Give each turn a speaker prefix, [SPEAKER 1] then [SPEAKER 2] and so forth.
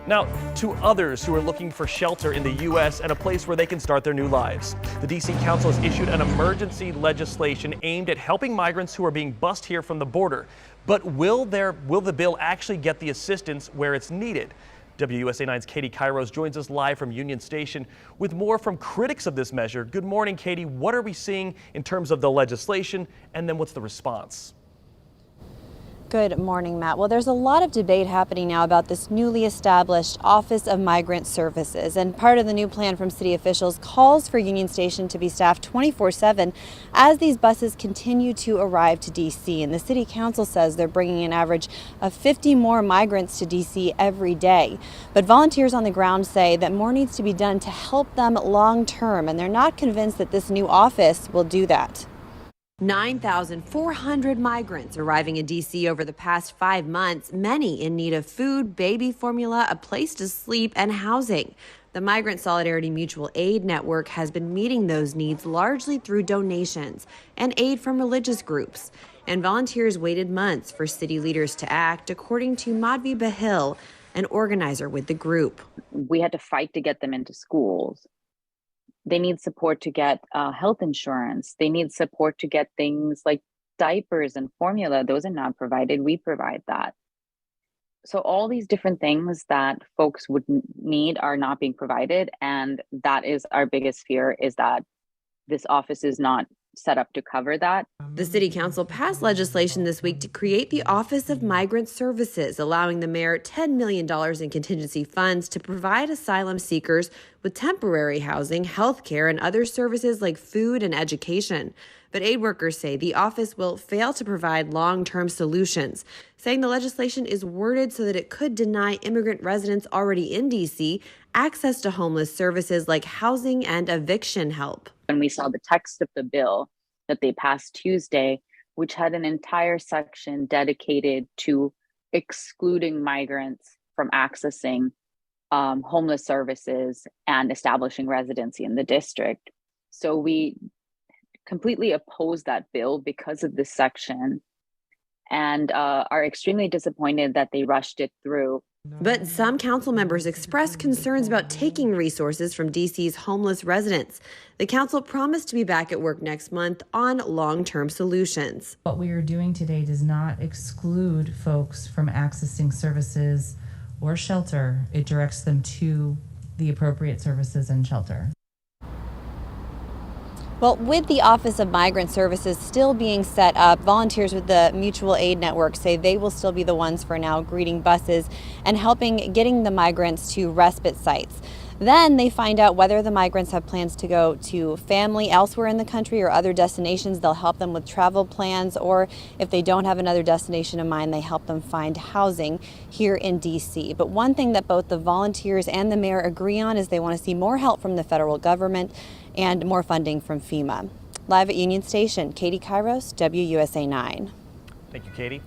[SPEAKER 1] Now, to others who are looking for shelter in the U.S. and a place where they can start their new lives. The D.C. Council has issued an emergency legislation aimed at helping migrants who are being bussed here from the border. But will the bill actually get the assistance where it's needed? WUSA 9's Katie Kairos joins us live from Union Station with more from critics of this measure. Good morning, Katie. What are we seeing in terms of the legislation, and then what's the response?
[SPEAKER 2] Good morning, Matt. Well, there's a lot of debate happening now about this newly established Office of Migrant Services, and part of the new plan from city officials calls for Union Station to be staffed 24/7 as these buses continue to arrive to D.C. And the city council says they're bringing an average of 50 more migrants to D.C. every day. But volunteers on the ground say that more needs to be done to help them long term, and they're not convinced that this new office will do that.
[SPEAKER 3] 9,400 migrants arriving in D.C. over the past 5 months, many in need of food, baby formula, a place to sleep, and housing. The Migrant Solidarity Mutual Aid Network has been meeting those needs largely through donations and aid from religious groups. And volunteers waited months for city leaders to act, according to Madhvi Bahil, an organizer with the group.
[SPEAKER 4] We had to fight to get them into schools. They need support to get health insurance. They need support to get things like diapers and formula. Those are not provided. We provide that. So all these different things that folks would need are not being provided. And that is our biggest fear, is that this office is not set up to cover that.
[SPEAKER 3] The city council passed legislation this week to create the Office of Migrant Services, allowing the mayor $10 million in contingency funds to provide asylum seekers with temporary housing, health care, and other services like food and education. But aid workers say the office will fail to provide long-term solutions, saying the legislation is worded so that it could deny immigrant residents already in D.C. access to homeless services like housing and eviction help.
[SPEAKER 4] When we saw the text of the bill that they passed Tuesday, which had an entire section dedicated to excluding migrants from accessing homeless services and establishing residency in the district. So we completely oppose that bill because of this section, and are extremely disappointed that they rushed it through.
[SPEAKER 3] But some council members expressed concerns about taking resources from D.C.'s homeless residents. The council promised to be back at work next month on long-term solutions.
[SPEAKER 5] What we are doing today does not exclude folks from accessing services or shelter. It directs them to the appropriate services and shelter.
[SPEAKER 2] Well, with the Office of Migrant Services still being set up, volunteers with the Mutual Aid Network say they will still be the ones for now greeting buses and getting the migrants to respite sites. Then they find out whether the migrants have plans to go to family elsewhere in the country or other destinations. They'll help them with travel plans, or if they don't have another destination in mind, they help them find housing here in D.C. But one thing that both the volunteers and the mayor agree on is they want to see more help from the federal government and more funding from FEMA. Live at Union Station, Katie Kairos, WUSA 9.
[SPEAKER 1] Thank you, Katie.